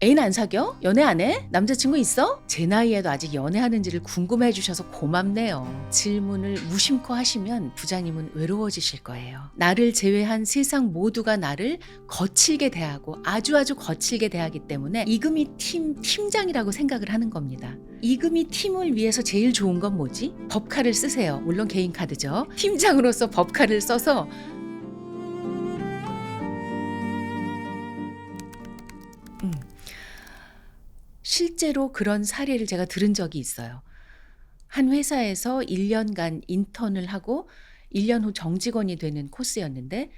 애인 안 사겨? 연애 안 해? 남자친구 있어? 제 나이에도 아직 연애하는지를 궁금해 해주셔서 고맙네요. 질문을 무심코 하시면 부장님은 외로워지실 거예요. 나를 제외한 세상 모두가 나를 거칠게 대하고 아주 거칠게 대하기 때문에 이금희 팀장이라고 생각을 하는 겁니다. 이금희 팀을 위해서 제일 좋은 건 뭐지? 법카를 쓰세요. 물론 개인 카드죠. 팀장으로서 법카를 써서 실제로 그런 사례를 제가 들은 적이 있어요. 한 회사에서 1년간 인턴을 하고 1년 후 정직원이 되는 코스였는데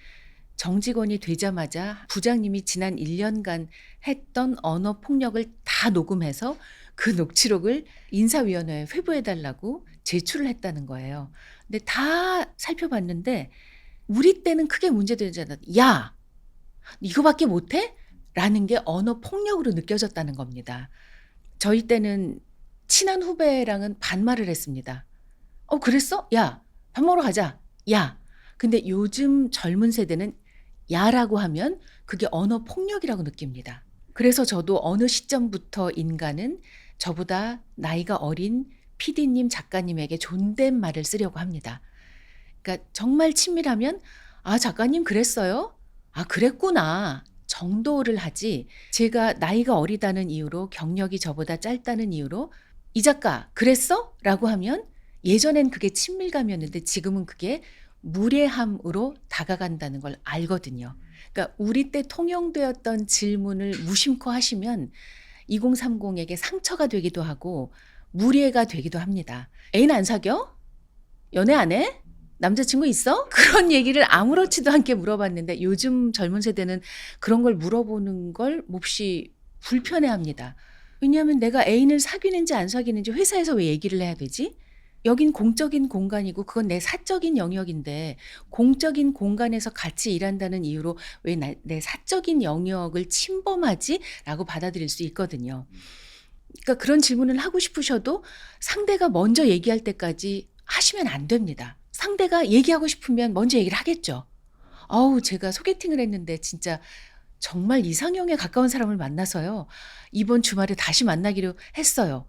정직원이 되자마자 부장님이 지난 1년간 했던 언어 폭력을 다 녹음해서 그 녹취록을 인사위원회에 회부해달라고 제출을 했다는 거예요. 근데 다 살펴봤는데 우리 때는 크게 문제되지 않았. 야, 이거밖에 못해? 라는 게 언어 폭력으로 느껴졌다는 겁니다. 저희 때는 친한 후배랑은 반말을 했습니다. 그랬어? 야, 밥 먹으러 가자. 야. 근데 요즘 젊은 세대는 야라고 하면 그게 언어 폭력이라고 느낍니다. 그래서 저도 어느 시점부터 인간은 저보다 나이가 어린 PD님, 작가님에게 존댓말을 쓰려고 합니다. 그러니까 정말 친밀하면 작가님 그랬어요? 그랬구나. 정도를 하지 제가 나이가 어리다는 이유로 경력이 저보다 짧다는 이유로 이 작가 그랬어? 라고 하면 예전엔 그게 친밀감이었는데 지금은 그게 무례함으로 다가간다는 걸 알거든요. 그러니까 우리 때 통용되었던 질문을 무심코 하시면 2030에게 상처가 되기도 하고 무례가 되기도 합니다. 애인 안 사겨? 연애 안 해? 남자친구 있어? 그런 얘기를 아무렇지도 않게 물어봤는데 요즘 젊은 세대는 그런 걸 물어보는 걸 몹시 불편해합니다. 왜냐하면 내가 애인을 사귀는지 안 사귀는지 회사에서 왜 얘기를 해야 되지? 여긴 공적인 공간이고 그건 내 사적인 영역인데 공적인 공간에서 같이 일한다는 이유로 왜 내 사적인 영역을 침범하지? 라고 받아들일 수 있거든요. 그러니까 그런 질문을 하고 싶으셔도 상대가 먼저 얘기할 때까지 하시면 안 됩니다. 상대가 얘기하고 싶으면 먼저 얘기를 하겠죠. 제가 소개팅을 했는데 진짜 정말 이상형에 가까운 사람을 만나서요. 이번 주말에 다시 만나기로 했어요.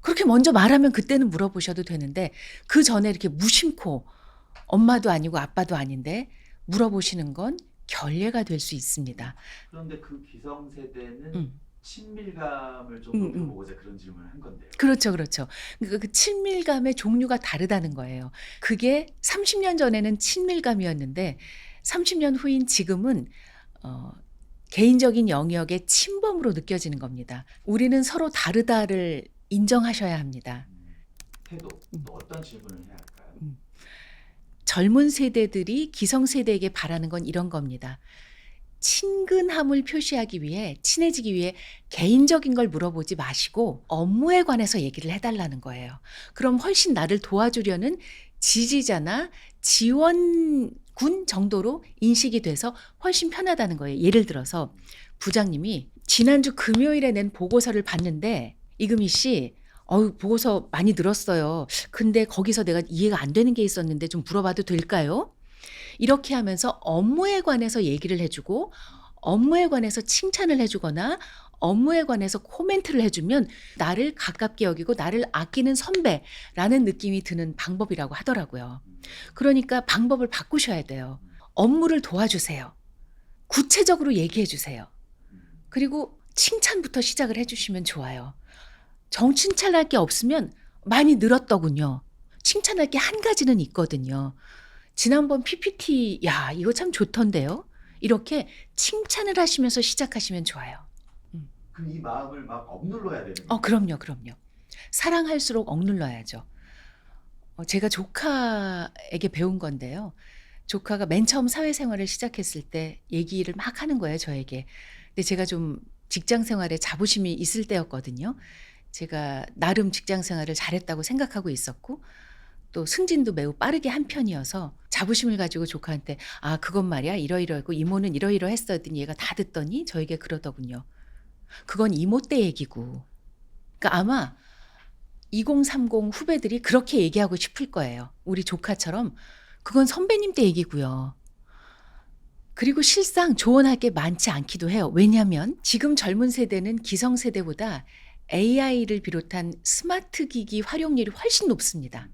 그렇게 먼저 말하면 그때는 물어보셔도 되는데 그 전에 이렇게 무심코 엄마도 아니고 아빠도 아닌데 물어보시는 건 결례가 될 수 있습니다. 그런데 그 기성세대는 음. 친밀감을 좀 높여보고자 그런 질문을 한 건데요. 그렇죠. 그러니까 그 친밀감의 종류가 다르다는 거예요. 그게 30년 전에는 친밀감이었는데 30년 후인 지금은 개인적인 영역의 침범으로 느껴지는 겁니다. 우리는 서로 다르다를 인정하셔야 합니다. 태도, 또 어떤 질문을 해야 할까요? 젊은 세대들이 기성세대에게 바라는 건 이런 겁니다. 친근함을 표시하기 위해 친해지기 위해 개인적인 걸 물어보지 마시고 업무에 관해서 얘기를 해달라는 거예요. 그럼 훨씬 나를 도와주려는 지지자나 지원군 정도로 인식이 돼서 훨씬 편하다는 거예요. 예를 들어서 부장님이 지난주 금요일에 낸 보고서를 봤는데 이금희 씨 보고서 많이 늘었어요. 근데 거기서 내가 이해가 안 되는 게 있었는데 좀 물어봐도 될까요? 이렇게 하면서 업무에 관해서 얘기를 해주고 업무에 관해서 칭찬을 해주거나 업무에 관해서 코멘트를 해주면 나를 가깝게 여기고 나를 아끼는 선배라는 느낌이 드는 방법이라고 하더라고요. 그러니까 방법을 바꾸셔야 돼요. 업무를 도와주세요. 구체적으로 얘기해 주세요. 그리고 칭찬부터 시작을 해주시면 좋아요. 정칭찬할 게 없으면 많이 늘었더군요. 칭찬할 게 한 가지는 있거든요. 지난번 PPT, 이거 참 좋던데요? 이렇게 칭찬을 하시면서 시작하시면 좋아요. 그럼 이 마음을 막 억눌러야 되는 거예요? 그럼요. 사랑할수록 억눌러야죠. 제가 조카에게 배운 건데요. 조카가 맨 처음 사회생활을 시작했을 때 얘기를 막 하는 거예요, 저에게. 근데 제가 좀 직장 생활에 자부심이 있을 때였거든요. 제가 나름 직장 생활을 잘했다고 생각하고 있었고 또 승진도 매우 빠르게 한 편이어서 자부심을 가지고 조카한테 그건 말이야 이러이러하고 이모는 이러이러했어 했더니 얘가 다 듣더니 저에게 그러더군요. 그건 이모 때 얘기고. 그러니까 아마 2030 후배들이 그렇게 얘기하고 싶을 거예요. 우리 조카처럼 그건 선배님 때 얘기고요. 그리고 실상 조언할 게 많지 않기도 해요. 왜냐하면 지금 젊은 세대는 기성세대보다 AI를 비롯한 스마트 기기 활용률이 훨씬 높습니다.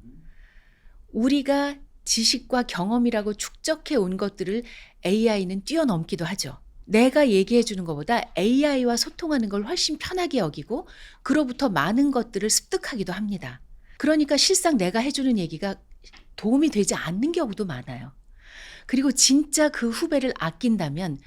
우리가 지식과 경험이라고 축적해 온 것들을 AI는 뛰어넘기도 하죠. 내가 얘기해 주는 것보다 AI와 소통하는 걸 훨씬 편하게 여기고 그로부터 많은 것들을 습득하기도 합니다. 그러니까 실상 내가 해주는 얘기가 도움이 되지 않는 경우도 많아요. 그리고 진짜 그 후배를 아낀다면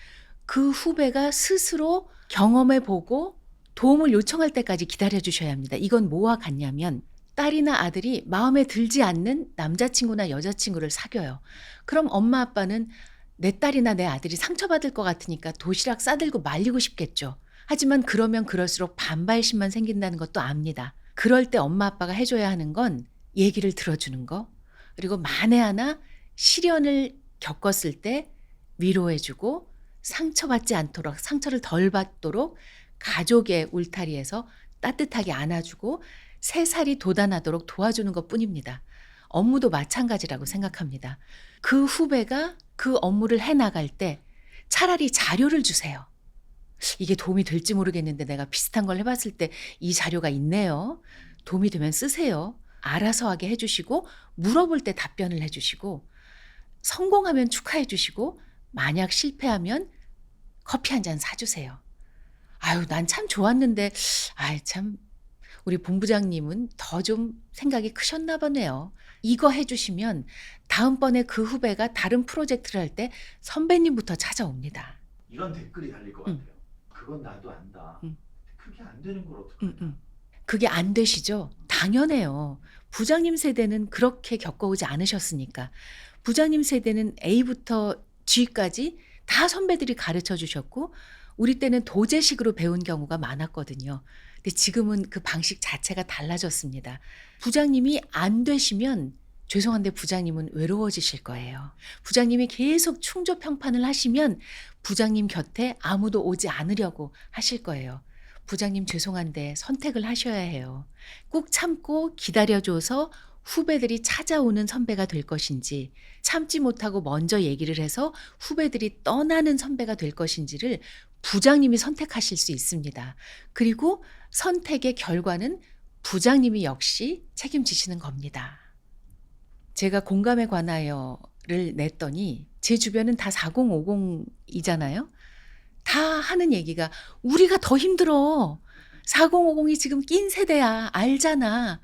그 후배가 스스로 경험해 보고 도움을 요청할 때까지 기다려 주셔야 합니다. 이건 뭐와 같냐면 딸이나 아들이 마음에 들지 않는 남자친구나 여자친구를 사귀어요. 그럼 엄마 아빠는 내 딸이나 내 아들이 상처받을 것 같으니까 도시락 싸들고 말리고 싶겠죠. 하지만 그러면 그럴수록 반발심만 생긴다는 것도 압니다. 그럴 때 엄마 아빠가 해줘야 하는 건 얘기를 들어주는 거, 그리고 만에 하나 시련을 겪었을 때 위로해주고 상처받지 않도록, 상처를 덜 받도록 가족의 울타리에서 따뜻하게 안아주고 새살이 돋아나도록 도와주는 것뿐입니다. 업무도 마찬가지라고 생각합니다. 그 후배가 그 업무를 해나갈 때 차라리 자료를 주세요. 이게 도움이 될지 모르겠는데 내가 비슷한 걸 해봤을 때 이 자료가 있네요. 도움이 되면 쓰세요. 알아서 하게 해주시고 물어볼 때 답변을 해주시고 성공하면 축하해 주시고 만약 실패하면 커피 한 잔 사주세요. 아유, 난 참 좋았는데 참 우리 본부장님은 더 좀 생각이 크셨나 보네요. 이거 해주시면 다음번에 그 후배가 다른 프로젝트를 할 때 선배님부터 찾아옵니다. 이런 댓글이 달릴 것 같아요. 그건 나도 안다. 그게 안 되는 걸 어떡하냐. 그게 안 되시죠? 당연해요. 부장님 세대는 그렇게 겪어오지 않으셨으니까. 부장님 세대는 A부터 G까지 다 선배들이 가르쳐 주셨고 우리 때는 도제식으로 배운 경우가 많았거든요. 근데 지금은 그 방식 자체가 달라졌습니다. 부장님이 안 되시면 죄송한데 부장님은 외로워지실 거예요. 부장님이 계속 충조평판을 하시면 부장님 곁에 아무도 오지 않으려고 하실 거예요. 부장님 죄송한데 선택을 하셔야 해요. 꾹 참고 기다려줘서 후배들이 찾아오는 선배가 될 것인지, 참지 못하고 먼저 얘기를 해서 후배들이 떠나는 선배가 될 것인지를 부장님이 선택하실 수 있습니다. 그리고 선택의 결과는 부장님이 역시 책임지시는 겁니다. 제가 공감에 관하여를 냈더니 제 주변은 다 4050이잖아요. 다 하는 얘기가 우리가 더 힘들어. 4050이 지금 낀 세대야. 알잖아.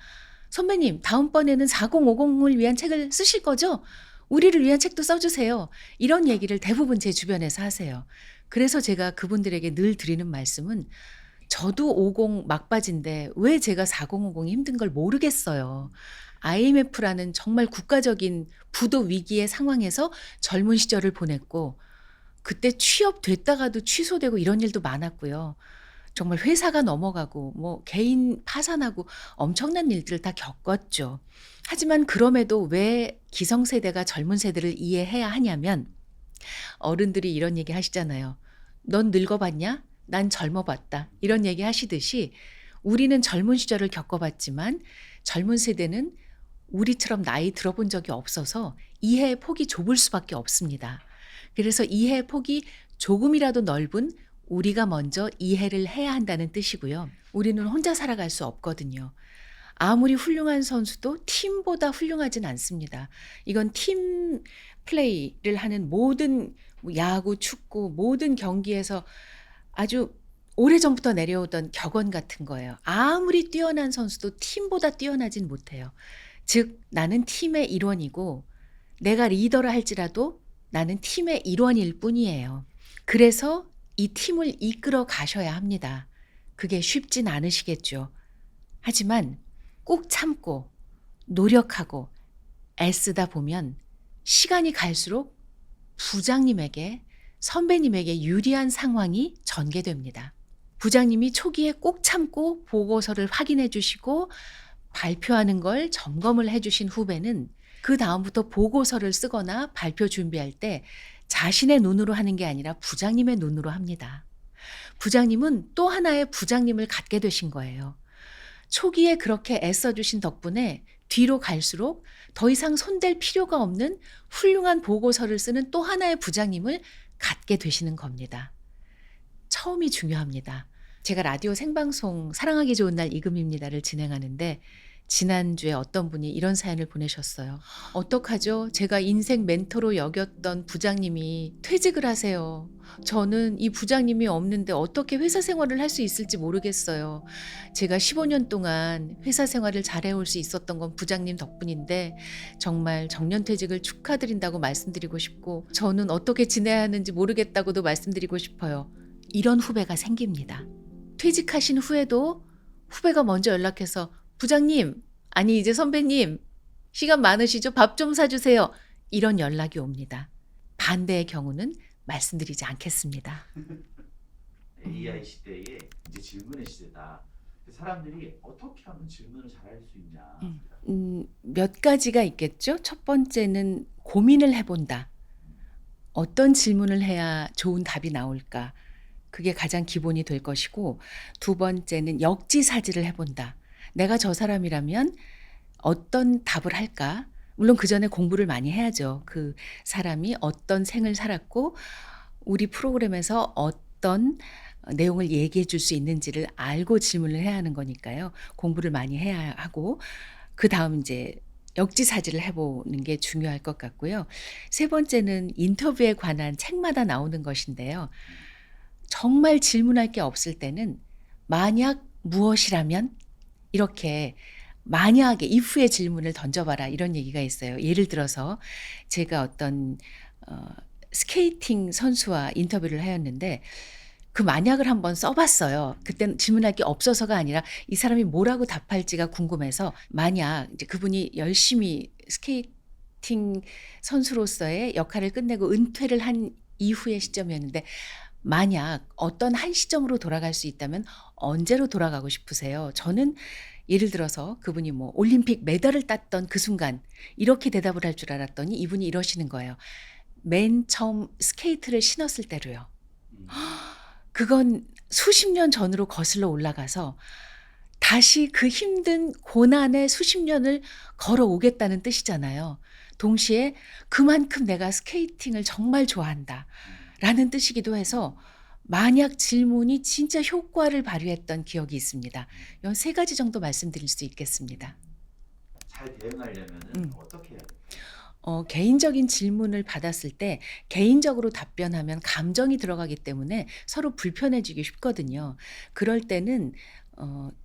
선배님, 다음번에는 4050을 위한 책을 쓰실 거죠? 우리를 위한 책도 써주세요. 이런 얘기를 대부분 제 주변에서 하세요. 그래서 제가 그분들에게 늘 드리는 말씀은 저도 50 막바지인데 왜 제가 4050이 힘든 걸 모르겠어요. IMF라는 정말 국가적인 부도 위기의 상황에서 젊은 시절을 보냈고 그때 취업됐다가도 취소되고 이런 일도 많았고요. 정말 회사가 넘어가고 뭐 개인 파산하고 엄청난 일들을 다 겪었죠. 하지만 그럼에도 왜 기성세대가 젊은 세대를 이해해야 하냐면 어른들이 이런 얘기 하시잖아요. 넌 늙어봤냐? 난 젊어봤다. 이런 얘기 하시듯이 우리는 젊은 시절을 겪어봤지만 젊은 세대는 우리처럼 나이 들어본 적이 없어서 이해의 폭이 좁을 수밖에 없습니다. 그래서 이해의 폭이 조금이라도 넓은 우리가 먼저 이해를 해야 한다는 뜻이고요. 우리는 혼자 살아갈 수 없거든요. 아무리 훌륭한 선수도 팀보다 훌륭하진 않습니다. 이건 팀 플레이를 하는 모든 야구, 축구, 모든 경기에서 아주 오래전부터 내려오던 격언 같은 거예요. 아무리 뛰어난 선수도 팀보다 뛰어나진 못해요. 즉 나는 팀의 일원이고 내가 리더를 할지라도 나는 팀의 일원일 뿐이에요. 그래서 이 팀을 이끌어 가셔야 합니다. 그게 쉽진 않으시겠죠. 하지만 꾹 참고 노력하고 애쓰다 보면 시간이 갈수록 부장님에게, 선배님에게 유리한 상황이 전개됩니다. 부장님이 초기에 꼭 참고 보고서를 확인해 주시고 발표하는 걸 점검을 해 주신 후배는 그 다음부터 보고서를 쓰거나 발표 준비할 때 자신의 눈으로 하는 게 아니라 부장님의 눈으로 합니다. 부장님은 또 하나의 부장님을 갖게 되신 거예요. 초기에 그렇게 애써주신 덕분에 뒤로 갈수록 더 이상 손댈 필요가 없는 훌륭한 보고서를 쓰는 또 하나의 부장님을 갖게 되시는 겁니다. 처음이 중요합니다. 제가 라디오 생방송 사랑하기 좋은 날 이금입니다를 진행하는데 지난주에 어떤 분이 이런 사연을 보내셨어요. 어떡하죠? 제가 인생 멘토로 여겼던 부장님이 퇴직을 하세요. 저는 이 부장님이 없는데 어떻게 회사 생활을 할 수 있을지 모르겠어요. 제가 15년 동안 회사 생활을 잘해올 수 있었던 건 부장님 덕분인데 정말 정년퇴직을 축하드린다고 말씀드리고 싶고 저는 어떻게 지내야 하는지 모르겠다고도 말씀드리고 싶어요. 이런 후배가 생깁니다. 퇴직하신 후에도 후배가 먼저 연락해서 부장님, 아니 이제 선배님, 시간 많으시죠? 밥 좀 사주세요. 이런 연락이 옵니다. 반대의 경우는 말씀드리지 않겠습니다. AI 시대에 이제 질문의 시대다. 사람들이 어떻게 하면 질문을 잘할 수 있냐. 몇 가지가 있겠죠. 첫 번째는 고민을 해본다. 어떤 질문을 해야 좋은 답이 나올까? 그게 가장 기본이 될 것이고, 두 번째는 역지사지를 해본다. 내가 저 사람이라면 어떤 답을 할까? 물론 그 전에 공부를 많이 해야죠. 그 사람이 어떤 생을 살았고 우리 프로그램에서 어떤 내용을 얘기해 줄 수 있는지를 알고 질문을 해야 하는 거니까요. 공부를 많이 해야 하고 그다음 이제 역지사지를 해보는 게 중요할 것 같고요. 세 번째는 인터뷰에 관한 책마다 나오는 것인데요. 정말 질문할 게 없을 때는 만약 무엇이라면 이렇게 만약에 if의 질문을 던져봐라 이런 얘기가 있어요. 예를 들어서 제가 어떤 스케이팅 선수와 인터뷰를 하였는데 그 만약을 한번 써봤어요. 그때는 질문할 게 없어서가 아니라 이 사람이 뭐라고 답할지가 궁금해서 만약 이제 그분이 열심히 스케이팅 선수로서의 역할을 끝내고 은퇴를 한 이후의 시점이었는데 만약 어떤 한 시점으로 돌아갈 수 있다면 언제로 돌아가고 싶으세요? 저는 예를 들어서 그분이 뭐 올림픽 메달을 땄던 그 순간 이렇게 대답을 할 줄 알았더니 이분이 이러시는 거예요. 맨 처음 스케이트를 신었을 때로요. 음. 그건 수십 년 전으로 거슬러 올라가서 다시 그 힘든 고난의 수십 년을 걸어오겠다는 뜻이잖아요. 동시에 그만큼 내가 스케이팅을 정말 좋아한다. 라는 뜻이기도 해서 만약 질문이 진짜 효과를 발휘했던 기억이 있습니다. 이 세 가지 정도 말씀드릴 수 있겠습니다. 잘 대응하려면 어떻게 해야 돼요? 개인적인 질문을 받았을 때 개인적으로 답변하면 감정이 들어가기 때문에 서로 불편해지기 쉽거든요. 그럴 때는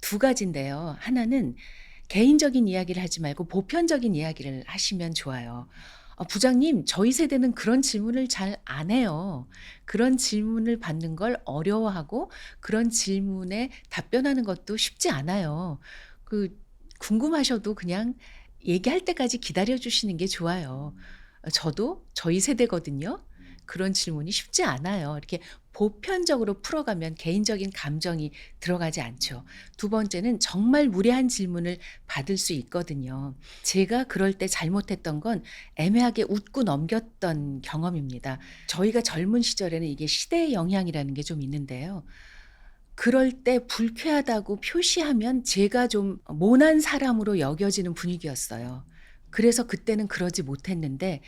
두 가지인데요. 하나는 개인적인 이야기를 하지 말고 보편적인 이야기를 하시면 좋아요. 부장님, 저희 세대는 그런 질문을 잘 안 해요. 그런 질문을 받는 걸 어려워하고 그런 질문에 답변하는 것도 쉽지 않아요. 궁금하셔도 그냥 얘기할 때까지 기다려 주시는 게 좋아요. 저도 저희 세대거든요. 그런 질문이 쉽지 않아요. 이렇게 보편적으로 풀어가면 개인적인 감정이 들어가지 않죠. 두 번째는 정말 무례한 질문을 받을 수 있거든요. 제가 그럴 때 잘못했던 건 애매하게 웃고 넘겼던 경험입니다. 저희가 젊은 시절에는 이게 시대의 영향이라는 게 좀 있는데요. 그럴 때 불쾌하다고 표시하면 제가 좀 모난 사람으로 여겨지는 분위기였어요. 그래서 그때는 그러지 못했는데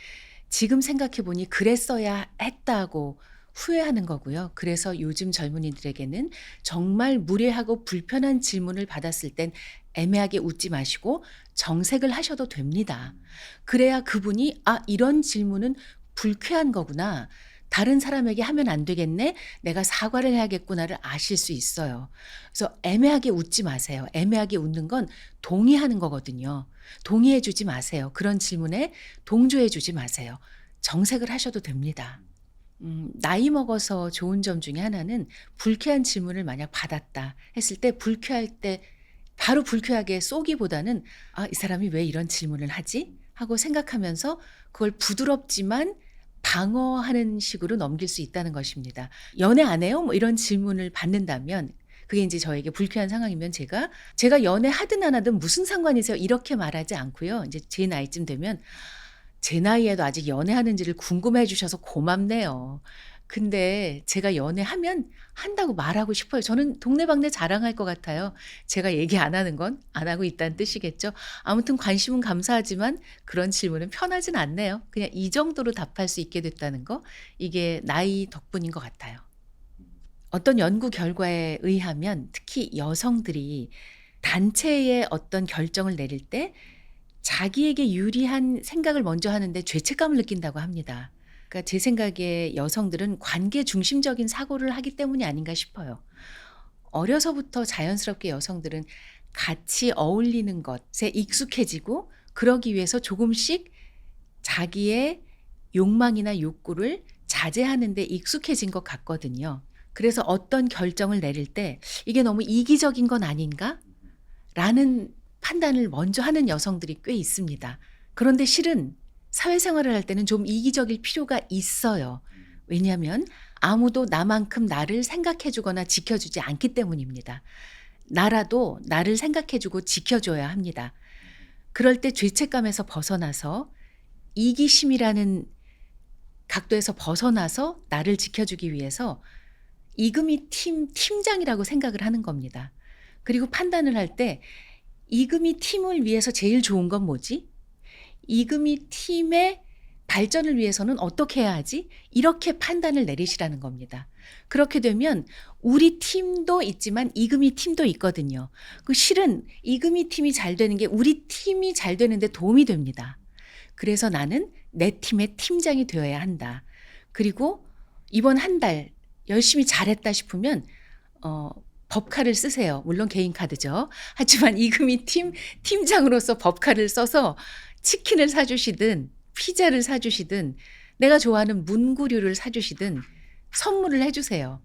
지금 생각해 보니 그랬어야 했다고 후회하는 거고요. 그래서 요즘 젊은이들에게는 정말 무례하고 불편한 질문을 받았을 땐 애매하게 웃지 마시고 정색을 하셔도 됩니다. 그래야 그분이 이런 질문은 불쾌한 거구나. 다른 사람에게 하면 안 되겠네. 내가 사과를 해야겠구나를 아실 수 있어요. 그래서 애매하게 웃지 마세요. 애매하게 웃는 건 동의하는 거거든요. 동의해 주지 마세요. 그런 질문에 동조해 주지 마세요. 정색을 하셔도 됩니다. 나이 먹어서 좋은 점 중에 하나는 불쾌한 질문을 만약 받았다 했을 때 불쾌할 때 바로 불쾌하게 쏘기보다는 이 사람이 왜 이런 질문을 하지? 하고 생각하면서 그걸 부드럽지만 방어하는 식으로 넘길 수 있다는 것입니다. 연애 안 해요? 뭐 이런 질문을 받는다면 그게 이제 저에게 불쾌한 상황이면 제가 연애하든 안 하든 무슨 상관이세요? 이렇게 말하지 않고요. 이제 제 나이쯤 되면 제 나이에도 아직 연애하는지를 궁금해 주셔서 고맙네요. 근데 제가 연애하면 한다고 말하고 싶어요. 저는 동네방네 자랑할 것 같아요. 제가 얘기 안 하는 건 안 하고 있다는 뜻이겠죠. 아무튼 관심은 감사하지만 그런 질문은 편하진 않네요. 그냥 이 정도로 답할 수 있게 됐다는 거, 이게 나이 덕분인 것 같아요. 어떤 연구 결과에 의하면 특히 여성들이 단체의 어떤 결정을 내릴 때 자기에게 유리한 생각을 먼저 하는데 죄책감을 느낀다고 합니다. 그러니까 제 생각에 여성들은 관계 중심적인 사고를 하기 때문이 아닌가 싶어요. 어려서부터 자연스럽게 여성들은 같이 어울리는 것에 익숙해지고 그러기 위해서 조금씩 자기의 욕망이나 욕구를 자제하는 데 익숙해진 것 같거든요. 그래서 어떤 결정을 내릴 때 이게 너무 이기적인 건 아닌가? 라는 판단을 먼저 하는 여성들이 꽤 있습니다. 그런데 실은 사회생활을 할 때는 좀 이기적일 필요가 있어요. 왜냐하면 아무도 나만큼 나를 생각해 주거나 지켜주지 않기 때문입니다. 나라도 나를 생각해 주고 지켜줘야 합니다. 그럴 때 죄책감에서 벗어나서 이기심이라는 각도에서 벗어나서 나를 지켜주기 위해서 이금희 팀장이라고 생각을 하는 겁니다. 그리고 판단을 할 때 이금희 팀을 위해서 제일 좋은 건 뭐지? 이금희 팀의 발전을 위해서는 어떻게 해야 하지? 이렇게 판단을 내리시라는 겁니다. 그렇게 되면 우리 팀도 있지만 이금희 팀도 있거든요. 그 실은 이금희 팀이 잘 되는 게 우리 팀이 잘 되는데 도움이 됩니다. 그래서 나는 내 팀의 팀장이 되어야 한다. 그리고 이번 한 달 열심히 잘했다 싶으면 법카를 쓰세요. 물론 개인 카드죠. 하지만 이금희 팀장으로서 법카를 써서 치킨을 사주시든 피자를 사주시든 내가 좋아하는 문구류를 사주시든 선물을 해주세요.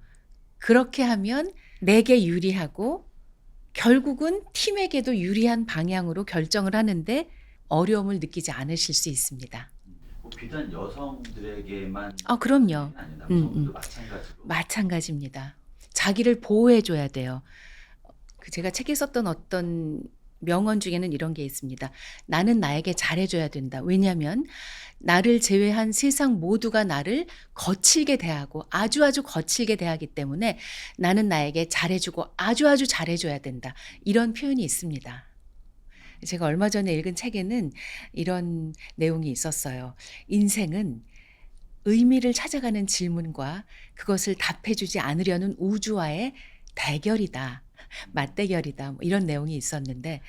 그렇게 하면 내게 유리하고 결국은 팀에게도 유리한 방향으로 결정을 하는데 어려움을 느끼지 않으실 수 있습니다. 뭐 비단 여성들에게만 그럼요. 아니 남성들도 마찬가지로. 마찬가지입니다. 자기를 보호해 줘야 돼요. 제가 책에 썼던 어떤 명언 중에는 이런 게 있습니다. 나는 나에게 잘해 줘야 된다. 왜냐하면 나를 제외한 세상 모두가 나를 거칠게 대하고 아주 거칠게 대하기 때문에 나는 나에게 잘해 주고 아주 잘해 줘야 된다. 이런 표현이 있습니다. 제가 얼마 전에 읽은 책에는 이런 내용이 있었어요. 인생은 의미를 찾아가는 질문과 그것을 답해 주지 않으려는 우주와의 대결이다. 맞대결이다. 뭐 이런 내용이 있었는데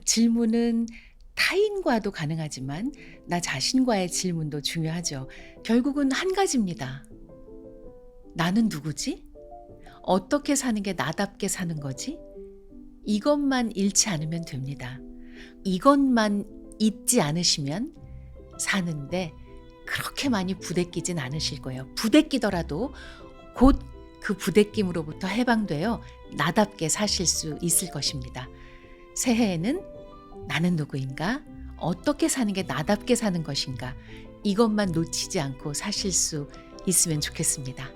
질문은 타인과도 가능하지만 나 자신과의 질문도 중요하죠. 결국은 한 가지입니다. 나는 누구지? 어떻게 사는 게 나답게 사는 거지? 이것만 잃지 않으면 됩니다. 이것만 잊지 않으시면 사는데 그렇게 많이 부대끼진 않으실 거예요. 부대끼더라도 곧 그 부대낌으로부터 해방되어 나답게 사실 수 있을 것입니다. 새해에는 나는 누구인가? 어떻게 사는 게 나답게 사는 것인가? 이것만 놓치지 않고 사실 수 있으면 좋겠습니다.